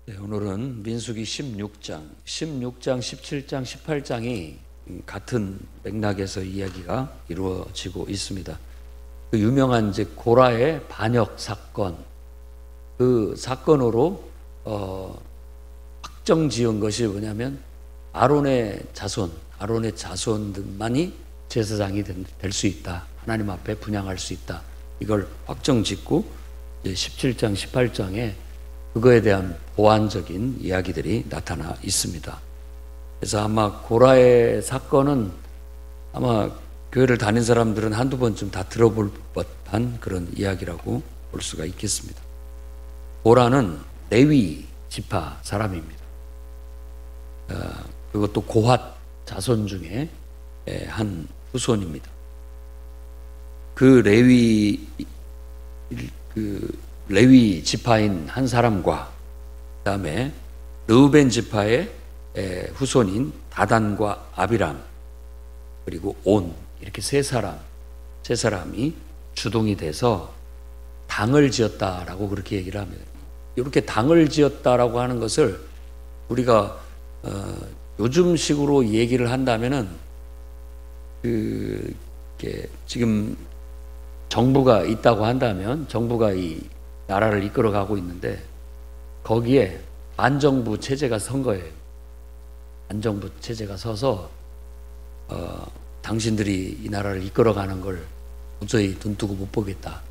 네, 오늘은 민수기 16장, 17장, 18장이 같은 맥락에서 이야기가 이루어지고 있습니다. 그 유명한 이제 고라의 반역 사건, 그 사건으로 확정 지은 것이 뭐냐면 아론의 자손들만이 제사장이 될 수 있다. 하나님 앞에 분향할 수 있다. 이걸 확정 짓고 17장, 18장에 그거에 대한 보완적인 이야기들이 나타나 있습니다. 그래서 아마 고라의 사건은 아마 교회를 다닌 사람들은 한두 번쯤 다 들어볼 법한 그런 이야기라고 볼 수가 있겠습니다. 고라는 레위 지파 사람입니다. 그것도 고핫 자손 중에 한 후손입니다. 그 레위 지파인 한 사람과 그 다음에 르우벤 지파의 후손인 다단과 아비람 그리고 온 이렇게 세 사람이 주동이 돼서 당을 지었다라고 그렇게 얘기를 합니다. 이렇게 당을 지었다라고 하는 것을 우리가 요즘식으로 얘기를 한다면은 지금 정부가 있다고 한다면 정부가 이 나라를 이끌어가고 있는데 거기에 반정부 체제가 선 거예요. 반정부 체제가 서서 당신들이 이 나라를 이끌어가는 걸 도저히 눈뜨고 못 보겠다.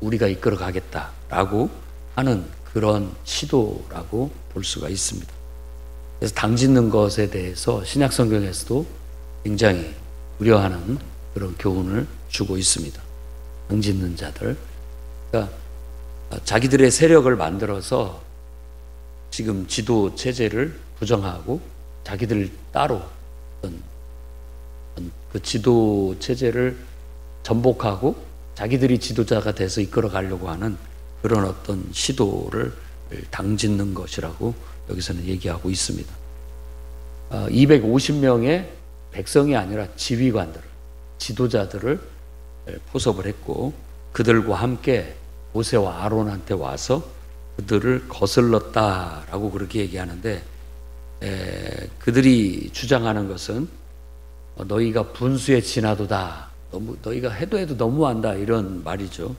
우리가 이끌어가겠다라고 하는 그런 시도라고 볼 수가 있습니다. 그래서 당 짓는 것에 대해서 신약 성경에서도 굉장히 우려하는 그런 교훈을 주고 있습니다. 당 짓는 자들. 그러니까 자기들의 세력을 만들어서 지금 지도 체제를 부정하고 자기들 따로 그 지도 체제를 전복하고 자기들이 지도자가 돼서 이끌어 가려고 하는 그런 어떤 시도를 당짓는 것이라고 여기서는 얘기하고 있습니다. 250명의 백성이 아니라 지휘관들을, 지도자들을 포섭을 했고 그들과 함께 모세와 아론한테 와서 그들을 거슬렀다라고 그렇게 얘기하는데 그들이 주장하는 것은 너희가 분수에 지나도다. 너희가 해도 너무한다 이런 말이죠.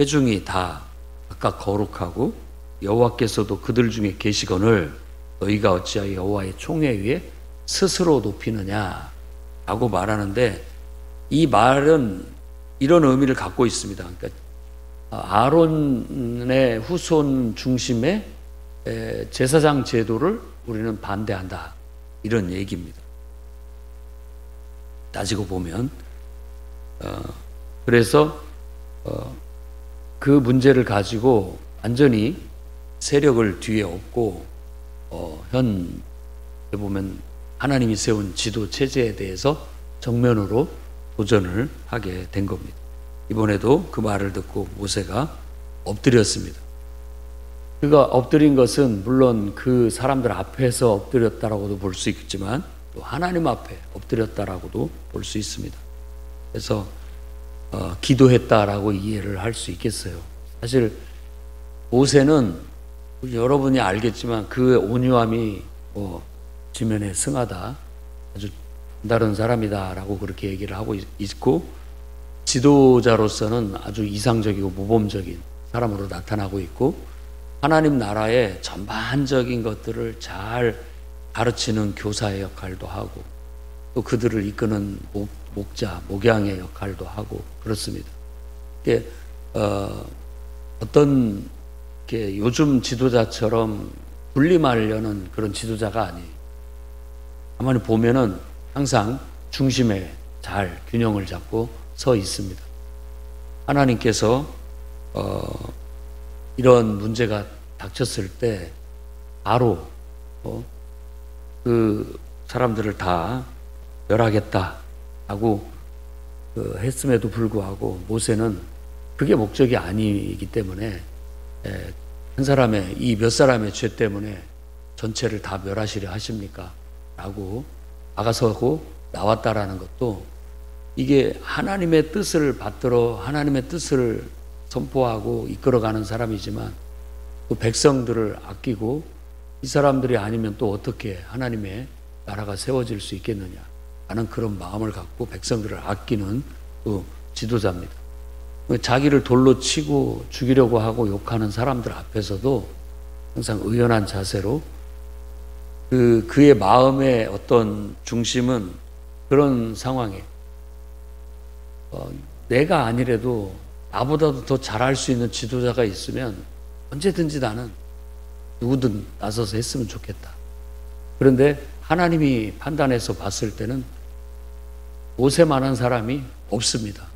회중이 다 각각 거룩하고 여호와께서도 그들 중에 계시거늘 너희가 어찌하여 여호와의 총회 위에 스스로 높이느냐라고 말하는데 이 말은 이런 의미를 갖고 있습니다. 그러니까 아론의 후손 중심의 제사장 제도를 우리는 반대한다 이런 얘기입니다. 따지고 보면 그래서 그 문제를 가지고 완전히 세력을 뒤에 업고 현재 보면 하나님이 세운 지도 체제에 대해서 정면으로 도전을 하게 된 겁니다. 이번에도 그 말을 듣고 모세가 엎드렸습니다. 그가 엎드린 것은 물론 그 사람들 앞에서 엎드렸다라고도 볼 수 있겠지만 또 하나님 앞에 엎드렸다라고도 볼 수 있습니다. 그래서 기도했다라고 이해를 할 수 있겠어요. 사실 모세는 여러분이 알겠지만 그 온유함이 지면에 승하다, 아주 다른 사람이다라고 그렇게 얘기를 하고 있고 지도자로서는 아주 이상적이고 모범적인 사람으로 나타나고 있고 하나님 나라의 전반적인 것들을 잘 가르치는 교사의 역할도 하고 또 그들을 이끄는 목자, 목양의 역할도 하고 그렇습니다. 어떤 요즘 지도자처럼 분리하려는 그런 지도자가 아니에요. 가만히 보면은 항상 중심에 잘 균형을 잡고 서 있습니다. 하나님께서 이런 문제가 닥쳤을 때 바로 그 사람들을 다 멸하겠다라고 했음에도 불구하고 모세는 그게 목적이 아니기 때문에 한 사람의 이 몇 사람의 죄 때문에 전체를 다 멸하시려 하십니까? 라고 나가서고 나왔다라는 것도 이게 하나님의 뜻을 받들어 하나님의 뜻을 선포하고 이끌어가는 사람이지만 또 백성들을 아끼고 이 사람들이 아니면 또 어떻게 하나님의 나라가 세워질 수 있겠느냐 하는 그런 마음을 갖고 백성들을 아끼는 또 지도자입니다. 자기를 돌로 치고 죽이려고 하고 욕하는 사람들 앞에서도 항상 의연한 자세로 그의 마음의 어떤 중심은 그런 상황에 내가 아니래도 나보다도 더 잘할 수 있는 지도자가 있으면 언제든지 나는 누구든 나서서 했으면 좋겠다. 그런데 하나님이 판단해서 봤을 때는 모세만한 사람이 없습니다.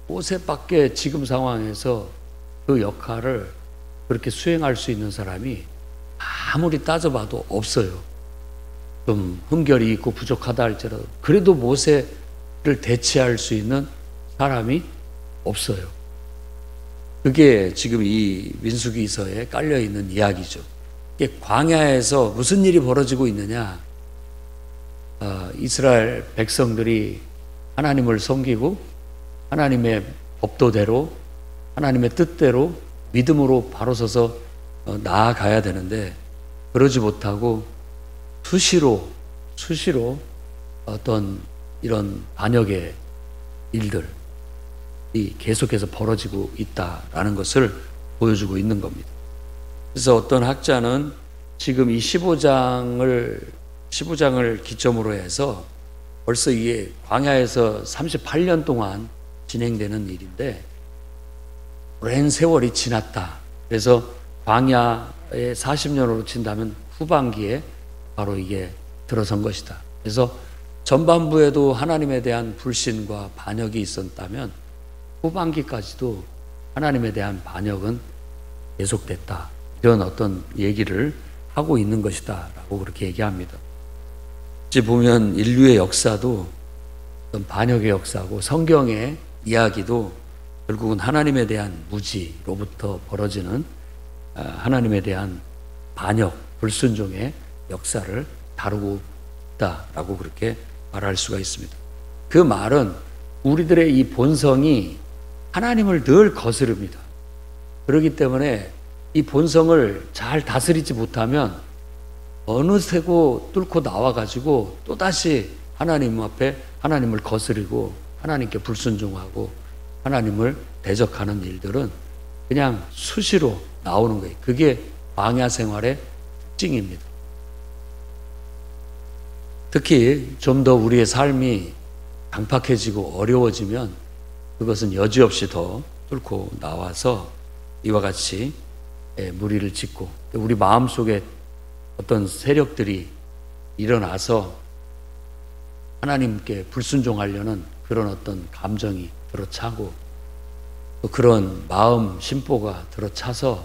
모세밖에 지금 상황에서 그 역할을 그렇게 수행할 수 있는 사람이 아무리 따져봐도 없어요. 좀 흠결이 있고 부족하다 할지라도 그래도 모세를 대체할 수 있는 사람이 없어요. 그게 지금 이 민수기서에 깔려있는 이야기죠. 이게 광야에서 무슨 일이 벌어지고 있느냐, 이스라엘 백성들이 하나님을 섬기고 하나님의 법도대로 하나님의 뜻대로 믿음으로 바로 서서 나아가야 되는데 그러지 못하고 수시로 어떤 이런 반역의 일들이 계속해서 벌어지고 있다라는 것을 보여주고 있는 겁니다. 그래서 어떤 학자는 지금 이 15장을 기점으로 해서 벌써 이게 광야에서 38년 동안 진행되는 일인데 오랜 세월이 지났다. 그래서 광야에 40년으로 친다면 후반기에 바로 이게 들어선 것이다. 그래서 전반부에도 하나님에 대한 불신과 반역이 있었다면 후반기까지도 하나님에 대한 반역은 계속됐다. 이런 어떤 얘기를 하고 있는 것이다 라고 그렇게 얘기합니다. 이제 보면 인류의 역사도 어떤 반역의 역사고 성경의 이야기도 결국은 하나님에 대한 무지로부터 벌어지는 하나님에 대한 반역, 불순종의 역사를 다루고 있다라고 그렇게 말할 수가 있습니다. 그 말은 우리들의 이 본성이 하나님을 늘 거스릅니다. 그렇기 때문에 이 본성을 잘 다스리지 못하면 어느새고 뚫고 나와가지고 또다시 하나님 앞에 하나님을 거스리고 하나님께 불순종하고 하나님을 대적하는 일들은 그냥 수시로 나오는 거예요. 그게 광야 생활의 특징입니다. 특히 좀 더 우리의 삶이 강팍해지고 어려워지면 그것은 여지없이 더 뚫고 나와서 이와 같이 무리를 짓고 우리 마음속에 어떤 세력들이 일어나서 하나님께 불순종하려는 그런 어떤 감정이 들어차고 또 그런 마음 심보가 들어차서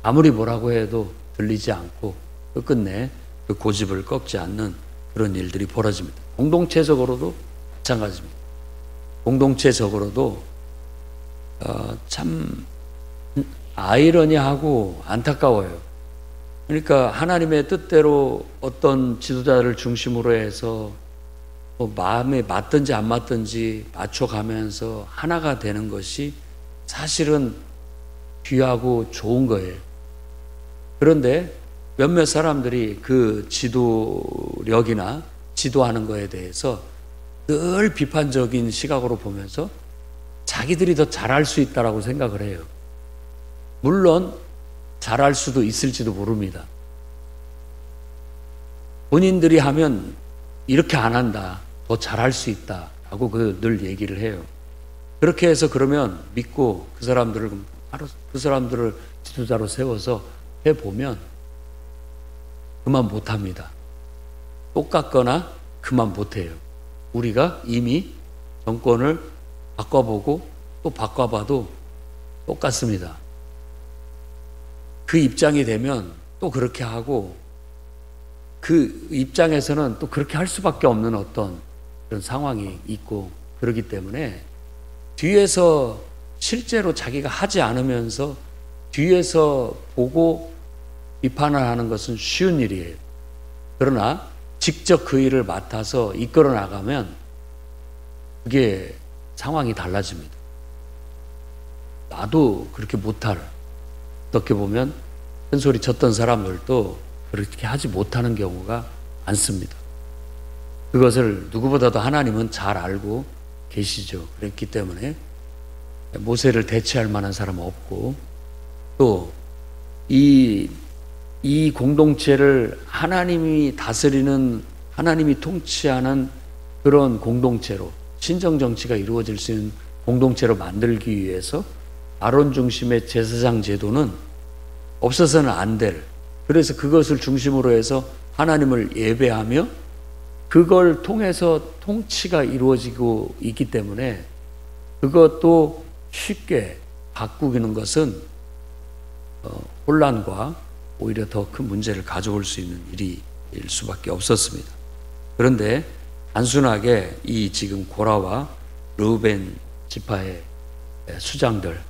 아무리 뭐라고 해도 들리지 않고 끝끝내 그 고집을 꺾지 않는 그런 일들이 벌어집니다. 공동체적으로도 마찬가지입니다. 공동체적으로도 참 아이러니하고 안타까워요. 그러니까 하나님의 뜻대로 어떤 지도자를 중심으로 해서 마음에 맞든지 안 맞든지 맞춰가면서 하나가 되는 것이 사실은 귀하고 좋은 거예요. 그런데 몇몇 사람들이 그 지도력이나 지도하는 거에 대해서 늘 비판적인 시각으로 보면서 자기들이 더 잘할 수 있다라고 생각을 해요. 물론 잘할 수도 있을지도 모릅니다. 본인들이 하면 이렇게 안 한다, 더 잘할 수 있다라고 늘 얘기를 해요. 그렇게 해서 그러면 믿고 그 사람들을 지도자로 세워서 해보면 그만 못합니다. 똑같거나 그만 못해요. 우리가 이미 정권을 바꿔보고 또 바꿔봐도 똑같습니다. 그 입장이 되면 또 그렇게 하고 그 입장에서는 또 그렇게 할 수밖에 없는 어떤 그런 상황이 있고 그렇기 때문에 뒤에서 실제로 자기가 하지 않으면서 뒤에서 보고 비판을 하는 것은 쉬운 일이에요. 그러나 직접 그 일을 맡아서 이끌어 나가면 그게 상황이 달라집니다. 나도 그렇게 못할, 어떻게 보면 큰 소리 쳤던 사람들도 그렇게 하지 못하는 경우가 많습니다. 그것을 누구보다도 하나님은 잘 알고 계시죠. 그랬기 때문에 모세를 대체할 만한 사람은 없고, 또 이 공동체를 하나님이 다스리는, 하나님이 통치하는 그런 공동체로, 신정 정치가 이루어질 수 있는 공동체로 만들기 위해서 아론 중심의 제사장 제도는 없어서는 안 될, 그래서 그것을 중심으로 해서 하나님을 예배하며 그걸 통해서 통치가 이루어지고 있기 때문에 그것도 쉽게 바꾸기는 것은 혼란과 오히려 더 큰 문제를 가져올 수 있는 일일 수밖에 없었습니다. 그런데 단순하게 이 지금 고라와 르우벤 지파의 수장들,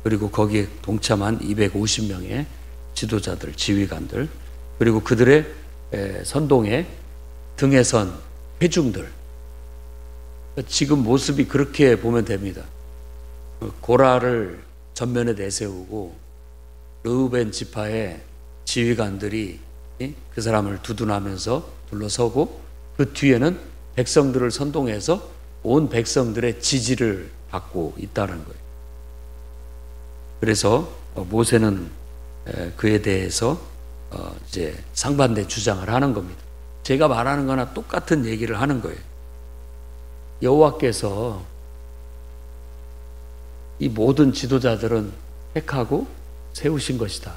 그리고 거기에 동참한 250명의 지도자들, 지휘관들, 그리고 그들의 선동에 등에 선 회중들, 지금 모습이 그렇게 보면 됩니다. 고라를 전면에 내세우고 르우벤 지파의 지휘관들이 그 사람을 두둔하면서 둘러서고, 그 뒤에는 백성들을 선동해서 온 백성들의 지지를 받고 있다는 거예요. 그래서 모세는 그에 대해서 이제 상반대 주장을 하는 겁니다. 제가 말하는 거나 똑같은 얘기를 하는 거예요. 여호와께서 이 모든 지도자들은 택하고 세우신 것이다.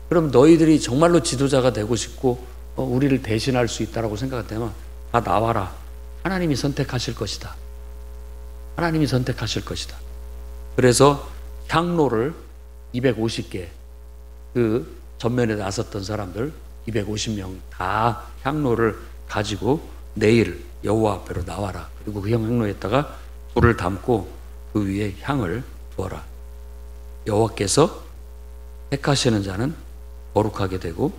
그럼 너희들이 정말로 지도자가 되고 싶고 우리를 대신할 수 있다라고 생각한다면 다 나와라. 하나님이 선택하실 것이다. 하나님이 선택하실 것이다. 그래서 향로를 250개, 그 전면에 나섰던 사람들 250명 다 향로를 가지고 내일 여호와 앞으로 나와라. 그리고 그 향로에다가 불을 담고 그 위에 향을 두어라. 여호와께서 택하시는 자는 거룩하게 되고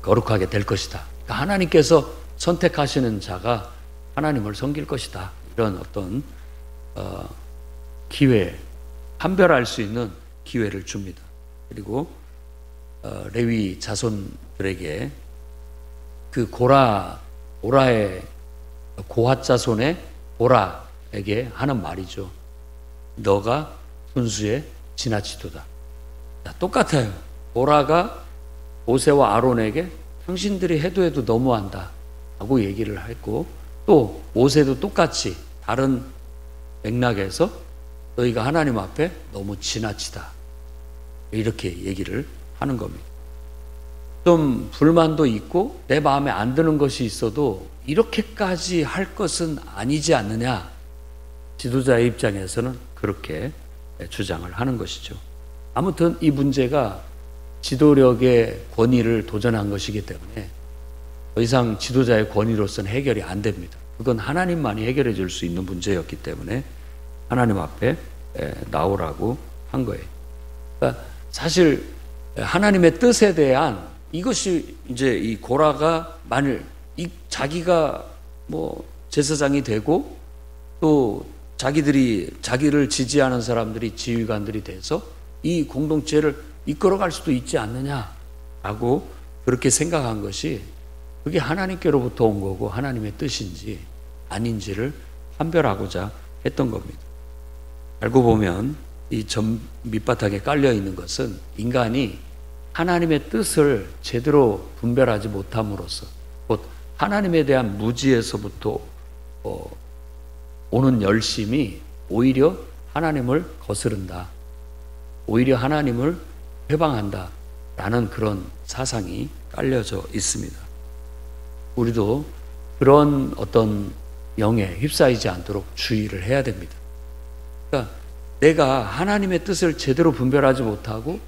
거룩하게 될 것이다. 그러니까 하나님께서 선택하시는 자가 하나님을 섬길 것이다. 이런 어떤 기회, 판별할 수 있는 기회를 줍니다. 그리고 레위 자손들에게 그 고라의 고핫 자손의 고라에게 하는 말이죠. 너가 분수에 지나치도다. 똑같아요. 고라가 모세와 아론에게 당신들이 해도 너무한다 하고 얘기를 했고, 또 모세도 똑같이 다른 맥락에서 너희가 하나님 앞에 너무 지나치다 이렇게 얘기를 하는 겁니다. 좀 불만도 있고 내 마음에 안 드는 것이 있어도 이렇게까지 할 것은 아니지 않느냐, 지도자의 입장에서는 그렇게 주장을 하는 것이죠. 아무튼 이 문제가 지도력의 권위를 도전한 것이기 때문에 더 이상 지도자의 권위로서는 해결이 안 됩니다. 그건 하나님만이 해결해 줄 수 있는 문제였기 때문에 하나님 앞에 나오라고 한 거예요. 그러니까 사실 하나님의 뜻에 대한, 이것이 이제 이 고라가 만일 자기가 뭐 제사장이 되고 또 자기를 지지하는 사람들이 지휘관들이 돼서 이 공동체를 이끌어갈 수도 있지 않느냐라고 그렇게 생각한 것이, 그게 하나님께로부터 온 거고 하나님의 뜻인지 아닌지를 판별하고자 했던 겁니다. 알고 보면 이 전 밑바닥에 깔려 있는 것은 인간이 하나님의 뜻을 제대로 분별하지 못함으로써, 곧 하나님에 대한 무지에서부터 오는 열심이 오히려 하나님을 거스른다, 오히려 하나님을 회방한다 라는 그런 사상이 깔려져 있습니다. 우리도 그런 어떤 영에 휩싸이지 않도록 주의를 해야 됩니다. 그러니까 내가 하나님의 뜻을 제대로 분별하지 못하고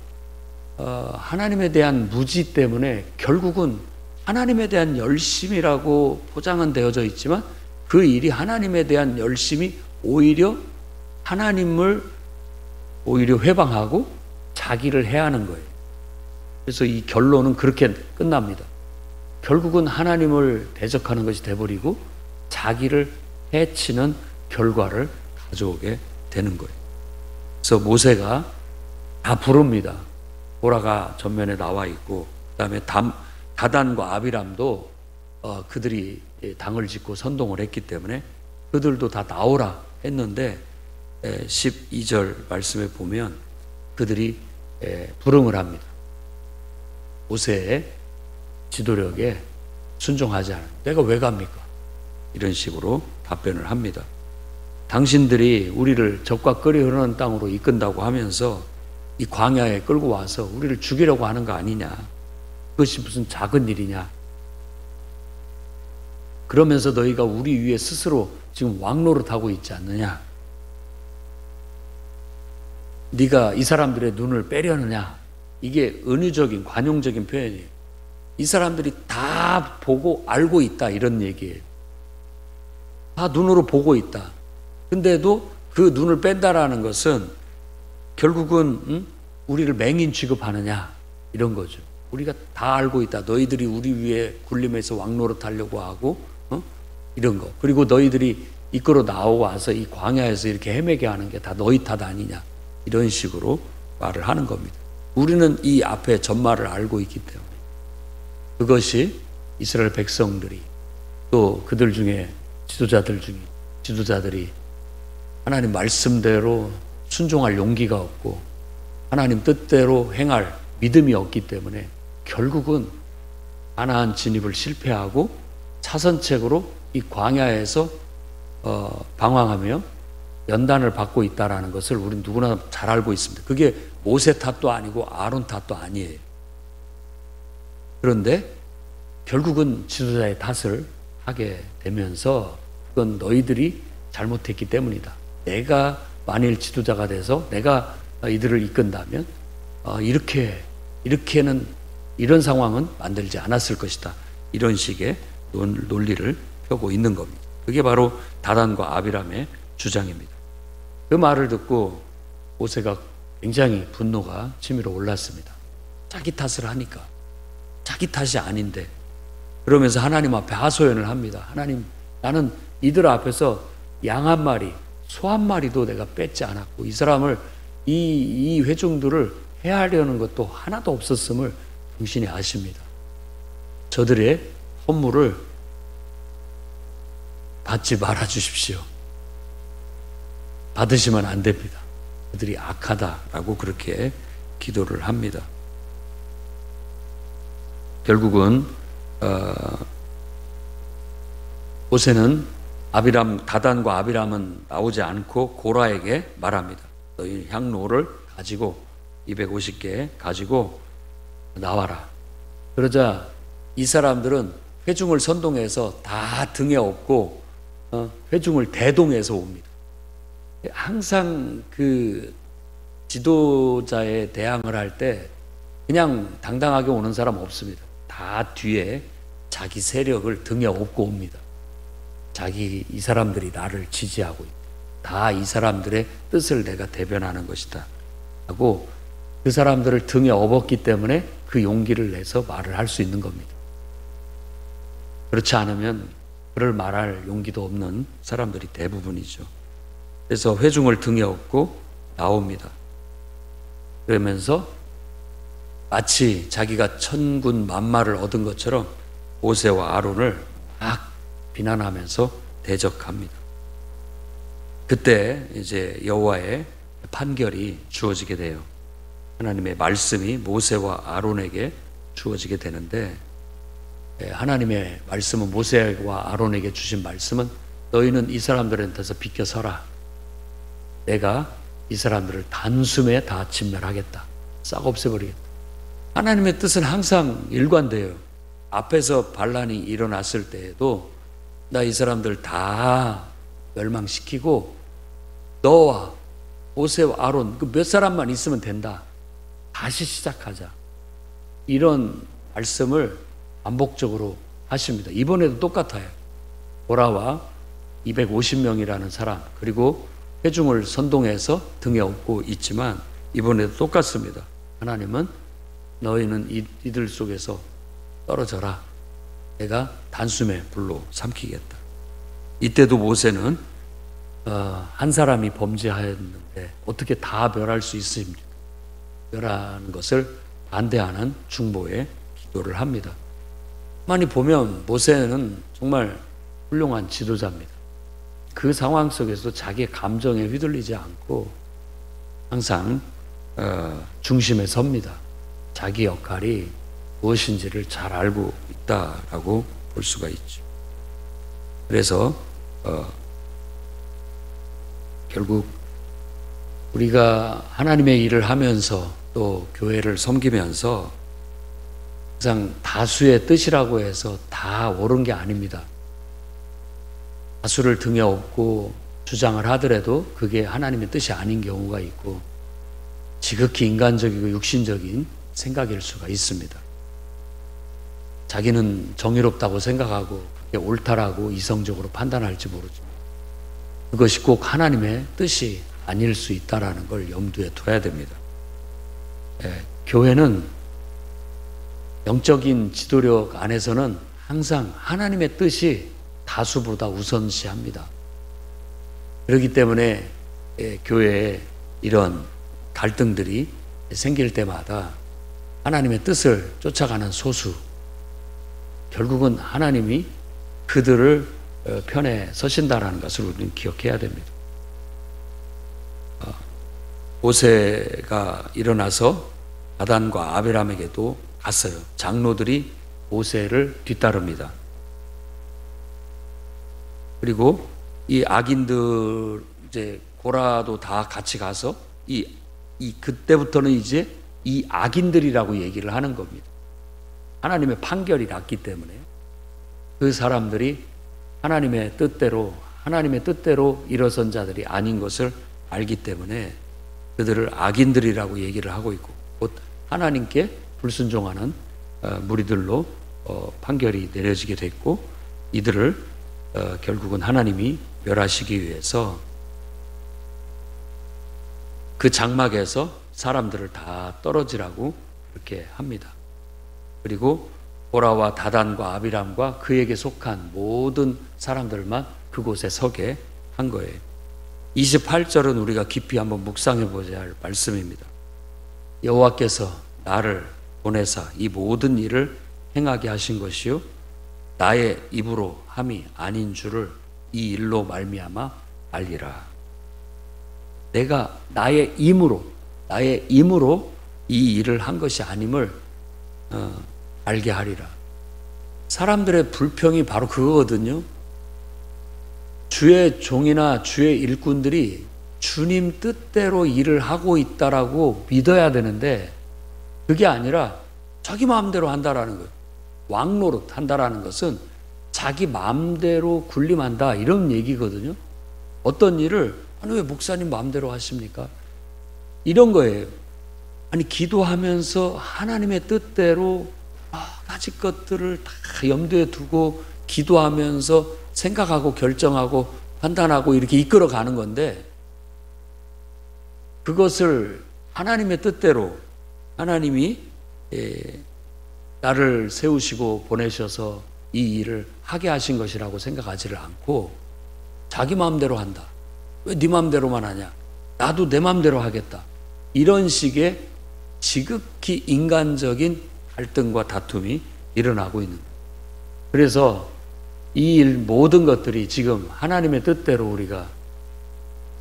하나님에 대한 무지 때문에 결국은 하나님에 대한 열심이라고 포장은 되어져 있지만 그 일이 하나님에 대한 열심이 오히려 하나님을 오히려 회방하고 자기를 해하는 거예요. 그래서 이 결론은 그렇게 끝납니다. 결국은 하나님을 대적하는 것이 돼버리고 자기를 해치는 결과를 가져오게 되는 거예요. 그래서 모세가 다 부릅니다. 보라가 전면에 나와 있고, 그다음에 다단과 아비람도 그들이 당을 짓고 선동을 했기 때문에 그들도 다 나오라 했는데 12절 말씀에 보면 그들이 불응을 합니다. 모세의 지도력에 순종하지 않아요. 내가 왜 갑니까? 이런 식으로 답변을 합니다. 당신들이 우리를 적과 끓이 흐르는 땅으로 이끈다고 하면서 이 광야에 끌고 와서 우리를 죽이려고 하는 거 아니냐? 그것이 무슨 작은 일이냐? 그러면서 너희가 우리 위에 스스로 지금 왕노릇하고 있지 않느냐? 네가 이 사람들의 눈을 빼려느냐? 이게 은유적인 관용적인 표현이에요. 이 사람들이 다 보고 알고 있다 이런 얘기예요. 다 눈으로 보고 있다. 근데도 그 눈을 뺀다라는 것은 결국은 우리를 맹인 취급하느냐 이런 거죠. 우리가 다 알고 있다. 너희들이 우리 위에 군림해서 왕노릇하려고 하고 이런 거. 그리고 너희들이 이끌어 나와서 이 광야에서 이렇게 헤매게 하는 게 다 너희 탓 아니냐 이런 식으로 말을 하는 겁니다. 우리는 이 앞에 전말을 알고 있기 때문에 그것이 이스라엘 백성들이 또 그들 중에 지도자들이 하나님 말씀대로 순종할 용기가 없고 하나님 뜻대로 행할 믿음이 없기 때문에 결국은 가나안 진입을 실패하고 차선책으로 이 광야에서 방황하며 연단을 받고 있다는 것을 우리는 누구나 잘 알고 있습니다. 그게 모세 탓도 아니고 아론 탓도 아니에요. 그런데 결국은 지도자의 탓을 하게 되면서 그건 너희들이 잘못했기 때문이다. 내가 만일 지도자가 돼서 내가 이들을 이끈다면 이렇게는 이런 상황은 만들지 않았을 것이다. 이런 식의 논리를 펴고 있는 겁니다. 그게 바로 다단과 아비람의 주장입니다. 그 말을 듣고 모세가 굉장히 분노가 치밀어 올랐습니다. 자기 탓을 하니까 자기 탓이 아닌데 그러면서 하나님 앞에 하소연을 합니다. 하나님, 나는 이들 앞에서 양 한 마리, 소 한 마리도 내가 뺏지 않았고 이 사람을 이 회중들을 해하려는 것도 하나도 없었음을 당신이 아십니다. 저들의 헌물을 받지 말아 주십시오. 받으시면 안 됩니다. 그들이 악하다라고 그렇게 기도를 합니다. 결국은 모세는 다단과 아비람은 나오지 않고 고라에게 말합니다. 너희 향로를 가지고 250개 가지고 나와라. 그러자 이 사람들은 회중을 선동해서 다 등에 업고 회중을 대동해서 옵니다. 항상 그 지도자에 대항을 할 때 그냥 당당하게 오는 사람 없습니다. 다 뒤에 자기 세력을 등에 업고 옵니다. 이 사람들이 나를 지지하고 있다. 다 이 사람들의 뜻을 내가 대변하는 것이다. 하고 그 사람들을 등에 업었기 때문에 그 용기를 내서 말을 할 수 있는 겁니다. 그렇지 않으면 그럴 말할 용기도 없는 사람들이 대부분이죠. 그래서 회중을 등에 업고 나옵니다. 그러면서 마치 자기가 천군 만마를 얻은 것처럼 모세와 아론을 막 비난하면서 대적합니다. 그때 이제 여호와의 판결이 주어지게 돼요. 하나님의 말씀이 모세와 아론에게 주어지게 되는데 하나님의 말씀은 모세와 아론에게 주신 말씀은 너희는 이 사람들한테서 비켜서라. 내가 이 사람들을 단숨에 다 진멸하겠다. 싹 없애버리겠다. 하나님의 뜻은 항상 일관돼요. 앞에서 반란이 일어났을 때에도 나 이 사람들 다 멸망시키고 너와 모세와 아론 그 몇 사람만 있으면 된다. 다시 시작하자. 이런 말씀을 반복적으로 하십니다. 이번에도 똑같아요. 보라와 250명이라는 사람 그리고 회중을 선동해서 등에 업고 있지만 이번에도 똑같습니다. 하나님은 너희는 이들 속에서 떨어져라. 내가 단숨에 불로 삼키겠다. 이때도 모세는 한 사람이 범죄하였는데 어떻게 다 멸할 수 있습니까? 멸하는 것을 반대하는 중보의 기도를 합니다. 많이 보면 모세는 정말 훌륭한 지도자입니다. 그 상황 속에서 자기의 감정에 휘둘리지 않고 항상 중심에 섭니다. 자기 역할이 무엇인지를 잘 알고 있다라고 볼 수가 있죠. 그래서 결국 우리가 하나님의 일을 하면서 또 교회를 섬기면서 항상 다수의 뜻이라고 해서 다 옳은 게 아닙니다. 다수를 등에 업고 주장을 하더라도 그게 하나님의 뜻이 아닌 경우가 있고 지극히 인간적이고 육신적인 생각일 수가 있습니다. 자기는 정의롭다고 생각하고 그게 옳다라고 이성적으로 판단할지 모르지만 그것이 꼭 하나님의 뜻이 아닐 수 있다는 걸 염두에 둬야 됩니다. 교회는 영적인 지도력 안에서는 항상 하나님의 뜻이 다수보다 우선시합니다. 그렇기 때문에 교회에 이런 갈등들이 생길 때마다 하나님의 뜻을 쫓아가는 소수, 결국은 하나님이 그들을 편에 서신다라는 것을 우리는 기억해야 됩니다. 모세가 일어나서 다단과 아비람에게도 갔어요. 장로들이 모세를 뒤따릅니다. 그리고 이 악인들 이제 고라도 다 같이 가서 그때부터는 이제 이 악인들이라고 얘기를 하는 겁니다. 하나님의 판결이 났기 때문에 그 사람들이 하나님의 뜻대로 일어선 자들이 아닌 것을 알기 때문에 그들을 악인들이라고 얘기를 하고 있고 곧 하나님께 불순종하는 무리들로 판결이 내려지게 됐고 이들을 결국은 하나님이 멸하시기 위해서 그 장막에서 사람들을 다 떨어지라고 그렇게 합니다. 그리고 고라와 다단과 아비람과 그에게 속한 모든 사람들만 그곳에 서게 한 거예요. 28절은 우리가 깊이 한번 묵상해 보자 할 말씀입니다. 여호와께서 나를 보내사 이 모든 일을 행하게 하신 것이요 나의 입으로 함이 아닌 줄을 이 일로 말미암아 알리라. 내가 나의 힘으로 이 일을 한 것이 아님을 알게 하리라. 사람들의 불평이 바로 그거거든요. 주의 종이나 주의 일꾼들이 주님 뜻대로 일을 하고 있다라고 믿어야 되는데 그게 아니라 자기 마음대로 한다라는 거예요. 왕노릇 한다라는 것은 자기 마음대로 군림한다 이런 얘기거든요. 어떤 일을 아니 왜 목사님 마음대로 하십니까? 이런 거예요. 아니 기도하면서 하나님의 뜻대로 여러 가지 것들을 다 염두에 두고 기도하면서 생각하고 결정하고 판단하고 이렇게 이끌어가는 건데 그것을 하나님의 뜻대로 하나님이 나를 세우시고 보내셔서 이 일을 하게 하신 것이라고 생각하지를 않고 자기 마음대로 한다. 왜 네 마음대로만 하냐? 나도 내 마음대로 하겠다. 이런 식의 지극히 인간적인 갈등과 다툼이 일어나고 있는 거예요. 그래서 이 일 모든 것들이 지금 하나님의 뜻대로 우리가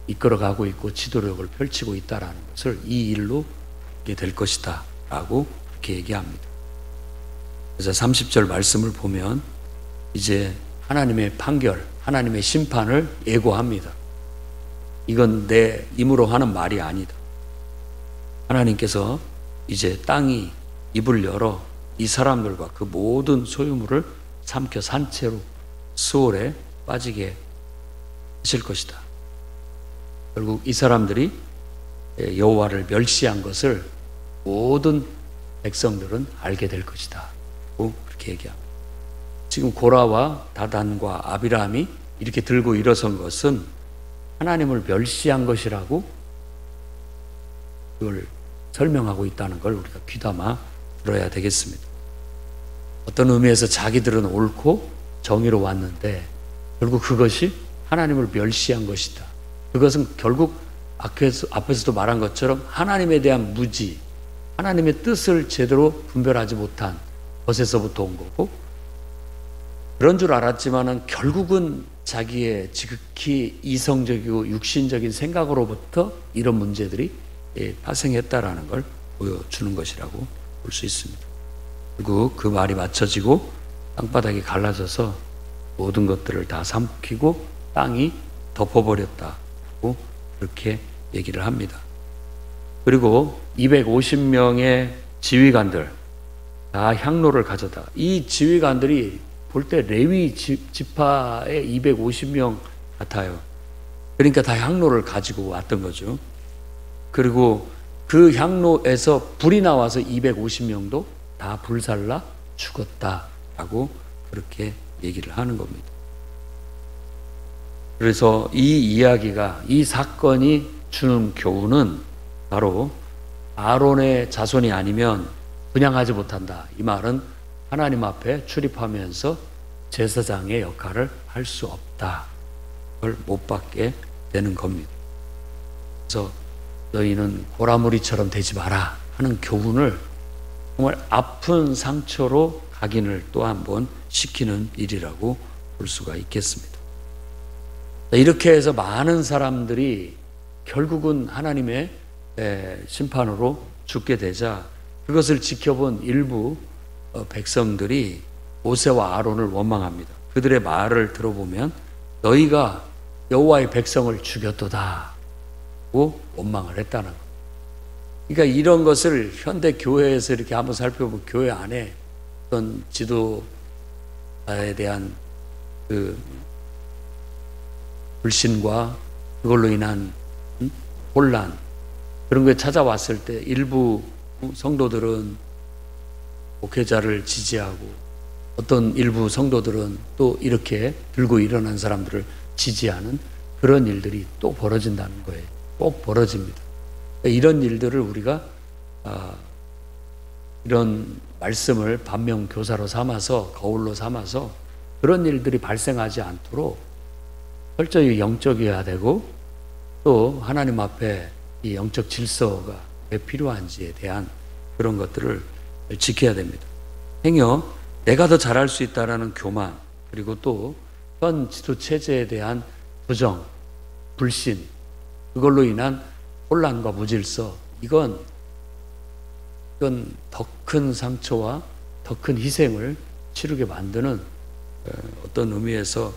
이끌어가고 있고 지도력을 펼치고 있다는 것을 이 일로 하게 될 것이다 라고 그렇게 얘기합니다. 그래서 30절 말씀을 보면 이제 하나님의 판결, 하나님의 심판을 예고합니다. 이건 내 힘으로 하는 말이 아니다. 하나님께서 이제 땅이 입을 열어 이 사람들과 그 모든 소유물을 삼켜 산채로 수월에 빠지게 하실 것이다. 결국 이 사람들이 여호와를 멸시한 것을 모든 백성들은 알게 될 것이다. 그렇게 얘기합니다. 지금 고라와 다단과 아비람이 이렇게 들고 일어선 것은 하나님을 멸시한 것이라고 그걸 설명하고 있다는 걸 우리가 귀담아 들어야 되겠습니다. 어떤 의미에서 자기들은 옳고 정의로 왔는데 결국 그것이 하나님을 멸시한 것이다. 그것은 결국 앞에서도 말한 것처럼 하나님에 대한 무지, 하나님의 뜻을 제대로 분별하지 못한 것에서부터 온 거고, 그런 줄 알았지만은 결국은 자기의 지극히 이성적이고 육신적인 생각으로부터 이런 문제들이 발생했다라는 걸 보여주는 것이라고 볼 수 있습니다. 그리고 그 말이 맞춰지고 땅바닥이 갈라져서 모든 것들을 다 삼키고 땅이 덮어버렸다고 그렇게 얘기를 합니다. 그리고 250명의 지휘관들 다 향로를 가져다. 이 지휘관들이 볼 때 레위 지파의 250명 같아요. 그러니까 다 향로를 가지고 왔던 거죠. 그리고 그 향로에서 불이 나와서 250명도 다 불살라 죽었다라고 그렇게 얘기를 하는 겁니다. 그래서 이 이야기가, 이 사건이 주는 교훈은 바로 아론의 자손이 아니면 분향하지 못한다. 이 말은 하나님 앞에 출입하면서 제사장의 역할을 할 수 없다. 그걸 못 받게 되는 겁니다. 그래서 너희는 고라무리처럼 되지 마라 하는 교훈을 정말 아픈 상처로 각인을 또 한번 시키는 일이라고 볼 수가 있겠습니다. 이렇게 해서 많은 사람들이 결국은 하나님의 심판으로 죽게 되자 그것을 지켜본 일부 백성들이 모세와 아론을 원망합니다. 그들의 말을 들어보면 너희가 여호와의 백성을 죽였도다 고 원망을 했다는 것. 그러니까 이런 것을 현대 교회에서 이렇게 한번 살펴보면 교회 안에 어떤 지도자에 대한 그 불신과 그걸로 인한 혼란, 그런 거에 찾아왔을 때 일부 성도들은 목회자를 지지하고 어떤 일부 성도들은 또 이렇게 들고 일어난 사람들을 지지하는 그런 일들이 또 벌어진다는 거예요. 꼭 벌어집니다. 이런 일들을 우리가 이런 말씀을 반면교사로 삼아서, 거울로 삼아서 그런 일들이 발생하지 않도록 철저히 영적이어야 되고, 또 하나님 앞에 이 영적 질서가 왜 필요한지에 대한 그런 것들을 지켜야 됩니다. 행여 내가 더 잘할 수 있다라는 교만, 그리고 또 현 지도 체제에 대한 부정, 불신, 그걸로 인한 혼란과 무질서, 이건 더 큰 상처와 더 큰 희생을 치르게 만드는 어떤 의미에서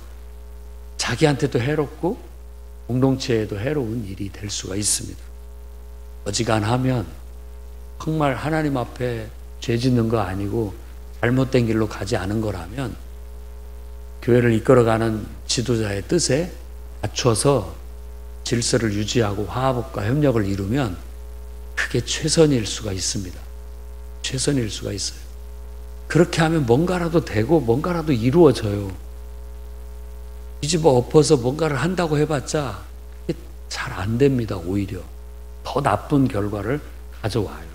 자기한테도 해롭고 공동체에도 해로운 일이 될 수가 있습니다. 어지간하면 정말 하나님 앞에 죄 짓는 거 아니고 잘못된 길로 가지 않은 거라면 교회를 이끌어가는 지도자의 뜻에 맞춰서 질서를 유지하고 화합과 협력을 이루면 그게 최선일 수가 있습니다. 최선일 수가 있어요. 그렇게 하면 뭔가라도 되고 뭔가라도 이루어져요. 뒤집어 엎어서 뭔가를 한다고 해봤자 그게 잘 안 됩니다. 오히려 더 나쁜 결과를 가져와요.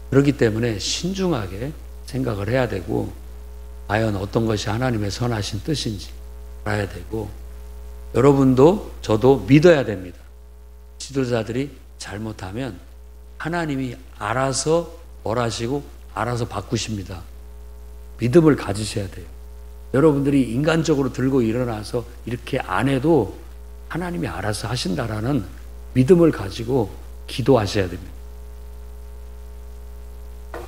그렇기 때문에 신중하게 생각을 해야 되고, 과연 어떤 것이 하나님의 선하신 뜻인지 알아야 되고, 여러분도 저도 믿어야 됩니다. 지도자들이 잘못하면 하나님이 알아서 벌하시고 알아서 바꾸십니다. 믿음을 가지셔야 돼요. 여러분들이 인간적으로 들고 일어나서 이렇게 안 해도 하나님이 알아서 하신다라는 믿음을 가지고 기도하셔야 됩니다.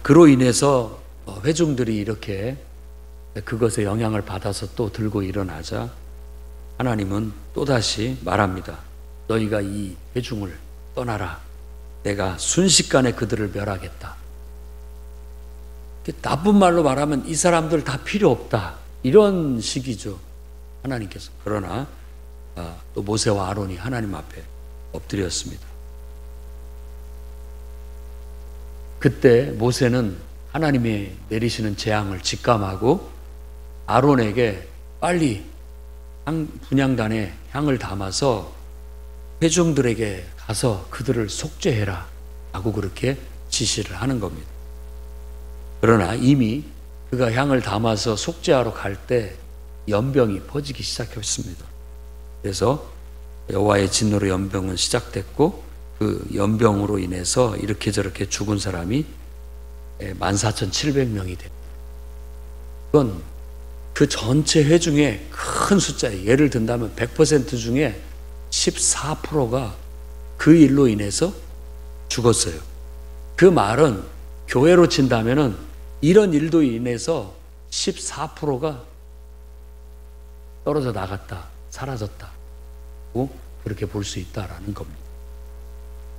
그로 인해서 회중들이 이렇게 그것에 영향을 받아서 또 들고 일어나자 하나님은 또다시 말합니다. 너희가 이 회중을 떠나라. 내가 순식간에 그들을 멸하겠다. 나쁜 말로 말하면 이 사람들 다 필요 없다. 이런 식이죠. 하나님께서. 그러나 또 모세와 아론이 하나님 앞에 엎드렸습니다. 그때 모세는 하나님이 내리시는 재앙을 직감하고 아론에게 빨리 분향단에 향을 담아서 회중들에게 가서 그들을 속죄해라 라고 그렇게 지시를 하는 겁니다. 그러나 이미 그가 향을 담아서 속죄하러 갈 때 연병이 퍼지기 시작했습니다. 그래서 여호와의 진노로 연병은 시작됐고 그 연병으로 인해서 이렇게 저렇게 죽은 사람이 14,700명이 됩니다. 그건 그 전체 회 중에 큰 숫자예요. 예를 든다면 100% 중에 14%가 그 일로 인해서 죽었어요. 그 말은 교회로 친다면은 이런 일도 인해서 14%가 떨어져 나갔다, 사라졌다. 그렇게 볼 수 있다라는 겁니다.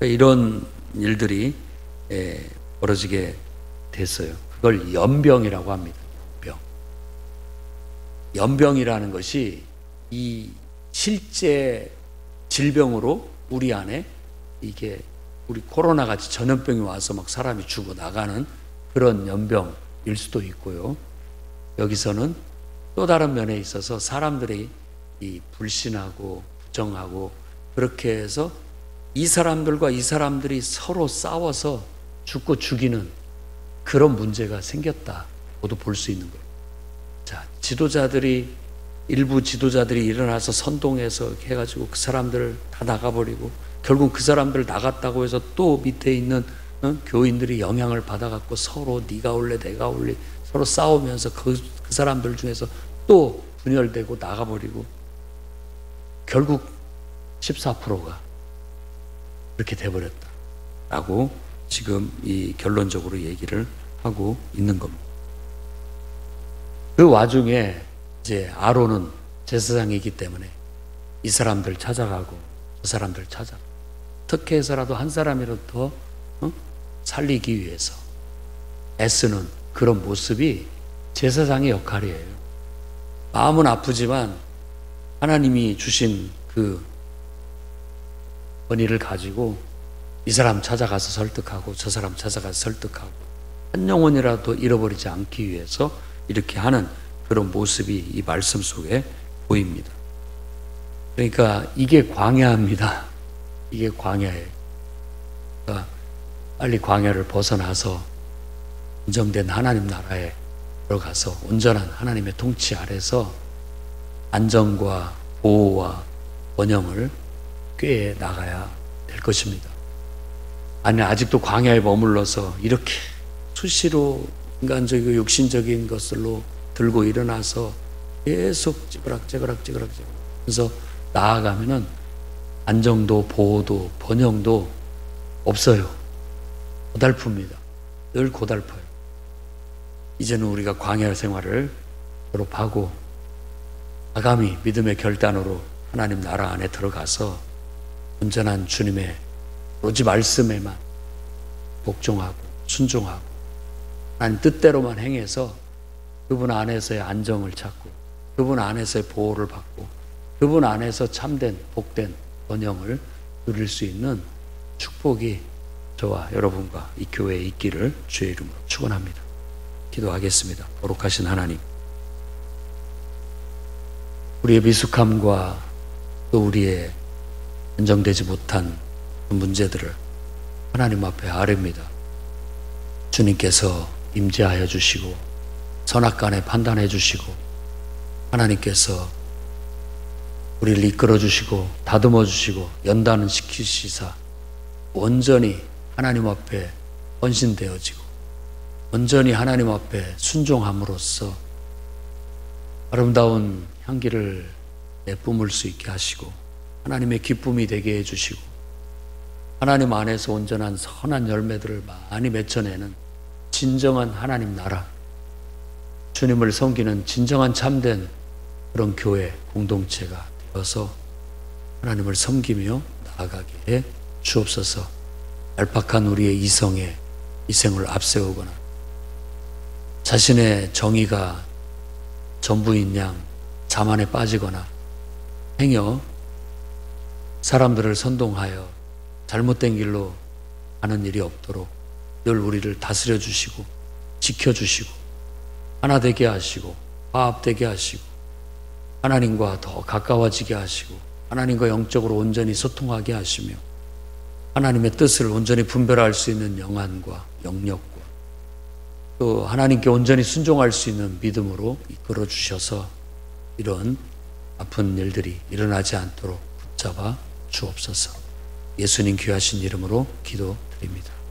이런 일들이 벌어지게 됐어요. 그걸 연병이라고 합니다. 연병이라는 것이 이 실제 질병으로 우리 안에 이게 우리 코로나 같이 전염병이 와서 막 사람이 죽어 나가는 그런 연병일 수도 있고요. 여기서는 또 다른 면에 있어서 사람들이 이 불신하고 부정하고 그렇게 해서 이 사람들과 이 사람들이 서로 싸워서 죽고 죽이는 그런 문제가 생겼다고도 볼 수 있는 거예요. 자, 일부 지도자들이 일어나서 선동해서 이렇게 해가지고 그 사람들을 다 나가버리고 결국 그 사람들 나갔다고 해서 또 밑에 있는 교인들이 영향을 받아갖고 서로 네가 올래 내가 올래 서로 싸우면서 그 사람들 중에서 또 분열되고 나가버리고 결국 14%가 그렇게 돼버렸다라고 지금 이 결론적으로 얘기를 하고 있는 겁니다. 그 와중에 이제 아론은 제사장이기 때문에 이 사람들 찾아가고 저 사람들 찾아가고 어떻게 해서라도 한 사람이라도 더 살리기 위해서 애쓰는 그런 모습이 제사장의 역할이에요. 마음은 아프지만 하나님이 주신 그 권위를 가지고 이 사람 찾아가서 설득하고 저 사람 찾아가서 설득하고 한 영혼이라도 잃어버리지 않기 위해서 이렇게 하는 그런 모습이 이 말씀 속에 보입니다. 그러니까 이게 광야입니다. 이게 광야예요. 그러니까 빨리 광야를 벗어나서 인정된 하나님 나라에 들어가서 온전한 하나님의 통치 아래서 안정과 보호와 번영을 꾀해 나가야 될 것입니다. 아니 아직도 광야에 머물러서 이렇게 수시로 인간적이고 육신적인 것들로 들고 일어나서 계속 찌그락찌그락 하면서 나아가면은 안정도 보호도 번영도 없어요. 고달픕니다. 늘 고달퍼요. 이제는 우리가 광야 생활을 졸업하고 아감히 믿음의 결단으로 하나님 나라 안에 들어가서 온전한 주님의 오직 말씀에만 복종하고 순종하고 하나님 뜻대로만 행해서 그분 안에서의 안정을 찾고 그분 안에서의 보호를 받고 그분 안에서 참된 복된 번영을 누릴 수 있는 축복이 저와 여러분과 이 교회에 있기를 주의 이름으로 축원합니다. 기도하겠습니다. 거룩하신 하나님, 우리의 미숙함과 또 우리의 안정되지 못한 문제들을 하나님 앞에 아뢰입니다. 주님께서 임재하여 주시고 선악간에 판단해 주시고 하나님께서 우리를 이끌어 주시고 다듬어 주시고 연단은 시키시사 온전히 하나님 앞에 헌신되어지고 온전히 하나님 앞에 순종함으로써 아름다운 향기를 내뿜을 수 있게 하시고 하나님의 기쁨이 되게 해주시고 하나님 안에서 온전한 선한 열매들을 많이 맺어내는 진정한 하나님 나라, 주님을 섬기는 진정한 참된 그런 교회 공동체가 되어서 하나님을 섬기며 나아가게 해 주옵소서. 얄팍한 우리의 이성에 이생을 앞세우거나 자신의 정의가 전부인 양 자만에 빠지거나 행여 사람들을 선동하여 잘못된 길로 가는 일이 없도록 늘 우리를 다스려 주시고 지켜주시고 하나 되게 하시고 화합되게 하시고 하나님과 더 가까워지게 하시고 하나님과 영적으로 온전히 소통하게 하시며 하나님의 뜻을 온전히 분별할 수 있는 영안과 영역과 또 하나님께 온전히 순종할 수 있는 믿음으로 이끌어 주셔서 이런 아픈 일들이 일어나지 않도록 붙잡아 주옵소서. 예수님 귀하신 이름으로 기도드립니다.